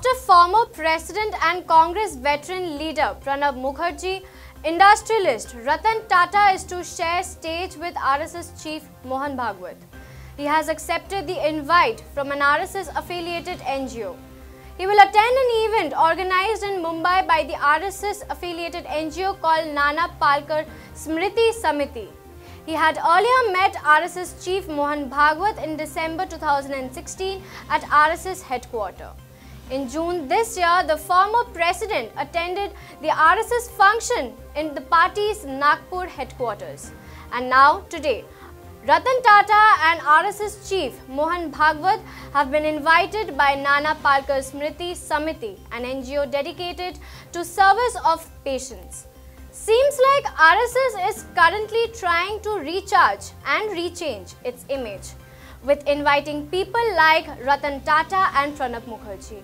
After former President and Congress veteran leader Pranab Mukherjee, industrialist Ratan Tata is to share stage with RSS chief Mohan Bhagwat. He has accepted the invite from an RSS-affiliated NGO. He will attend an event organized in Mumbai by the RSS-affiliated NGO called Nana Palkar Smriti Samiti. He had earlier met RSS chief Mohan Bhagwat in December 2016 at RSS headquarters. In June this year, the former president attended the RSS function in the party's Nagpur headquarters. And now, today, Ratan Tata and RSS chief Mohan Bhagwat have been invited by Nana Palkar Smriti Samiti, an NGO dedicated to service of patients. Seems like RSS is currently trying to recharge and rechange its image with inviting people like Ratan Tata and Pranab Mukherjee.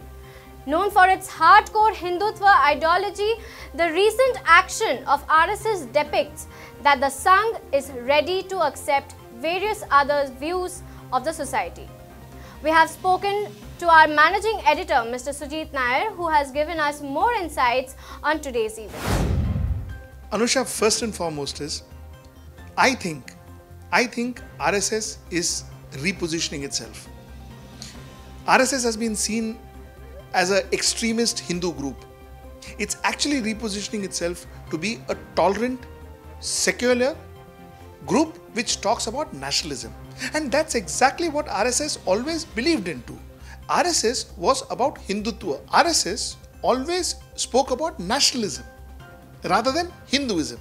Known for its hardcore Hindutva ideology, the recent action of RSS depicts that the Sangh is ready to accept various other views of the society. We have spoken to our managing editor, Mr. Sujit Nair, who has given us more insights on today's event. Anusha, first and foremost is, I think RSS is repositioning itself. RSS has been seen as an extremist Hindu group. It's actually repositioning itself to be a tolerant, secular group which talks about nationalism. And that's exactly what RSS always believed into. RSS was about Hindutva. RSS always spoke about nationalism rather than Hinduism.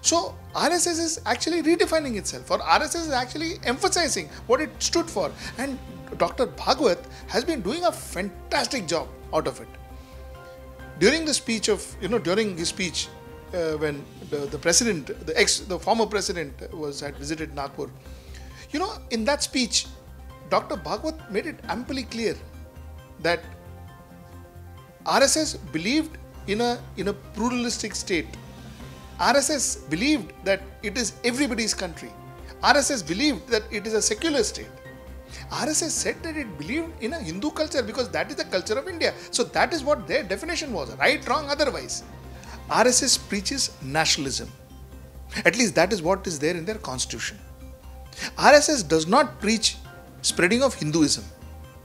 So RSS is actually redefining itself, or RSS is actually emphasizing what it stood for. And Dr. Bhagwat has been doing a fantastic job out of it. During the speech during his speech, when the president, the former president had visited Nagpur, in that speech, Dr. Bhagwat made it amply clear that RSS believed in a pluralistic state. RSS believed that it is everybody's country. RSS believed that it is a secular state. RSS said that it believed in a Hindu culture because that is the culture of India. So that is what their definition was, right, wrong, otherwise. RSS preaches nationalism. At least that is what is there in their constitution. RSS does not preach spreading of Hinduism.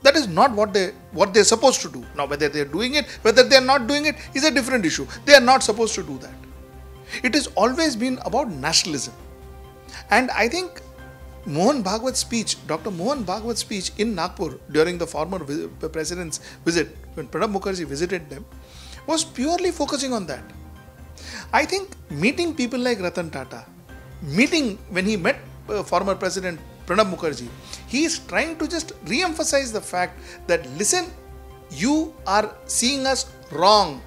That is not what they're supposed to do. Now, whether they're doing it, whether they're not doing it is a different issue. They are not supposed to do that. It has always been about nationalism. And I think Mohan Bhagwat's speech, Dr. Mohan Bhagwat's speech in Nagpur during the former president's visit, when Pranab Mukherjee visited them, was purely focusing on that. I think meeting people like Ratan Tata, when he met former President Pranab Mukherjee, he is trying to just re-emphasize the fact that, listen, you are seeing us wrong.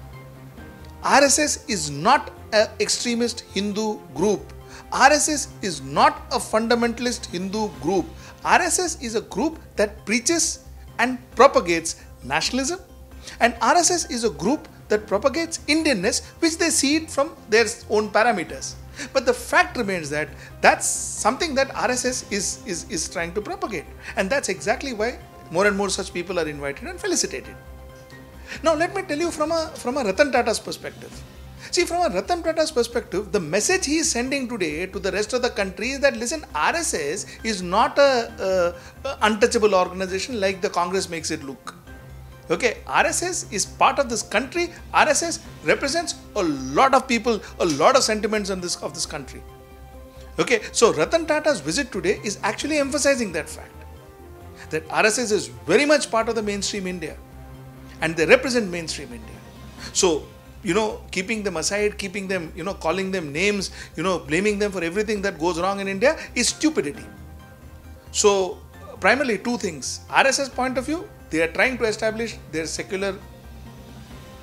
RSS is not an extremist Hindu group. RSS is not a fundamentalist Hindu group. RSS is a group that preaches and propagates nationalism, and RSS is a group that propagates Indianness, which they see it from their own parameters. But the fact remains that that's something that RSS is trying to propagate, and that's exactly why more and more such people are invited and felicitated. Now let me tell you from a Ratan Tata's perspective. See, from a Ratan Tata's perspective, the message he is sending today to the rest of the country is that, listen, RSS is not a untouchable organization like the Congress makes it look. Okay, RSS is part of this country. RSS represents a lot of people, a lot of sentiments of this country. Okay, so Ratan Tata's visit today is actually emphasizing that fact, that RSS is very much part of the mainstream India, and they represent mainstream India. So, keeping them aside, keeping them, calling them names, blaming them for everything that goes wrong in India is stupidity. So, primarily two things. RSS point of view, they are trying to establish their secular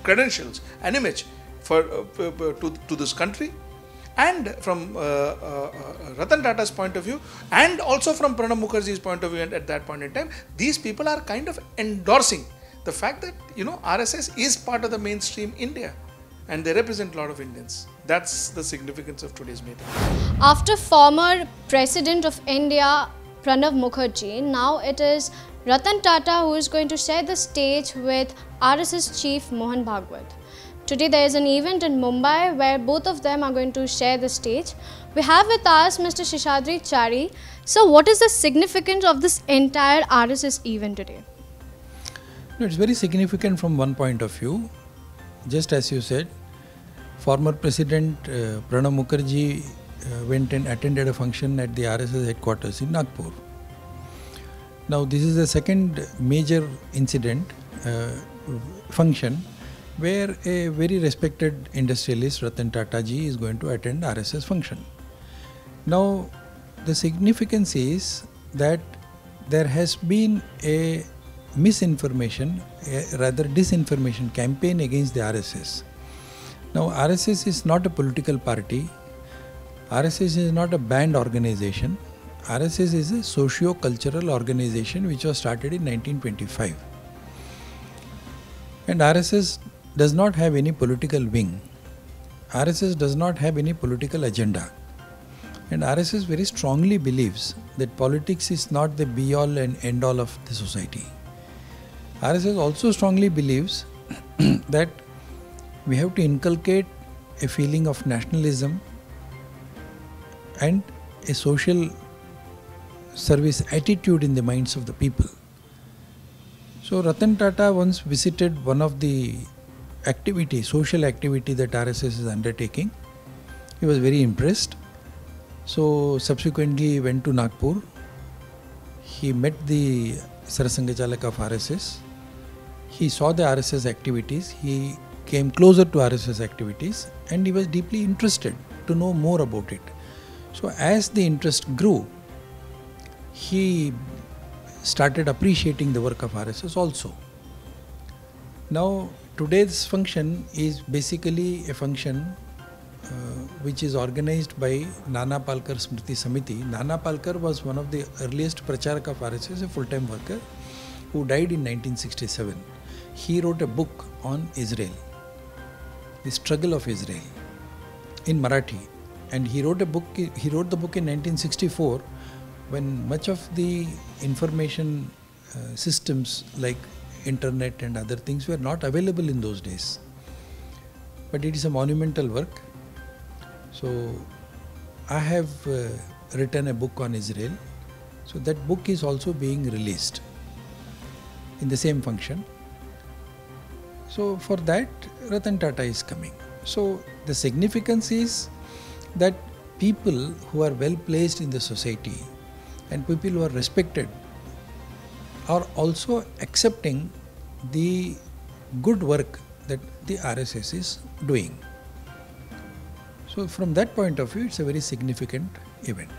credentials and image to this country. And from Ratan Tata's point of view, and also from Pranab Mukherjee's point of view at that point in time, these people are kind of endorsing the fact that, RSS is part of the mainstream India, and they represent a lot of Indians. That's the significance of today's meeting. After former President of India Pranab Mukherjee. Now it is Ratan Tata who is going to share the stage with RSS chief Mohan Bhagwat. Today there is an event in Mumbai where both of them are going to share the stage. We have with us Mr. Sheshadri Chari. So what is the significance of this entire RSS event today? No, it's very significant from one point of view. Just as you said, former President Pranab Mukherjee went and attended a function at the RSS headquarters in Nagpur. Now this is the second major incident, function, where a very respected industrialist Ratan Tata ji is going to attend RSS function. Now the significance is that there has been a misinformation, rather disinformation campaign against the RSS. Now RSS is not a political party, RSS is not a banned organization, RSS is a socio-cultural organization which was started in 1925. And RSS does not have any political wing, RSS does not have any political agenda. And RSS very strongly believes that politics is not the be-all and end-all of the society. RSS also strongly believes that we have to inculcate a feeling of nationalism and a social service attitude in the minds of the people. So Ratan Tata once visited one of the social activity that RSS is undertaking. He was very impressed. So subsequently he went to Nagpur. He met the Sarasangachalak of RSS. He saw the RSS activities. He came closer to RSS activities and he was deeply interested to know more about it. So as the interest grew, he started appreciating the work of RSS also. Now today's function is basically a function which is organized by Nana Palkar Smriti Samiti. Nana Palkar was one of the earliest pracharak of RSS, a full-time worker who died in 1967. He wrote a book on Israel, the struggle of Israel, in Marathi. And he wrote the book in 1964 when much of the information systems like internet and other things were not available in those days. But it is a monumental work. So I have written a book on Israel. So that book is also being released in the same function. So for that, Ratan Tata is coming. So the significance is that people who are well placed in the society and people who are respected are also accepting the good work that the RSS is doing. So from that point of view, it's a very significant event.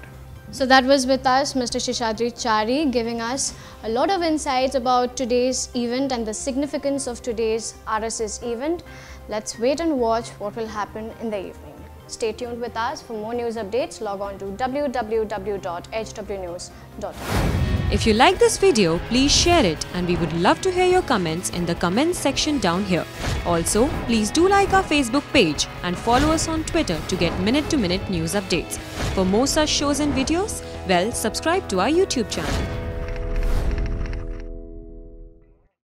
So that was with us Mr. Sheshadri Chari giving us a lot of insights about today's event and the significance of today's RSS event. Let's wait and watch what will happen in the evening. Stay tuned with us for more news updates. Log on to www.hwnews.in. If you like this video, please share it and we would love to hear your comments in the comments section down here. Also, please do like our Facebook page and follow us on Twitter to get minute-to-minute news updates. For more such shows and videos, well, subscribe to our YouTube channel.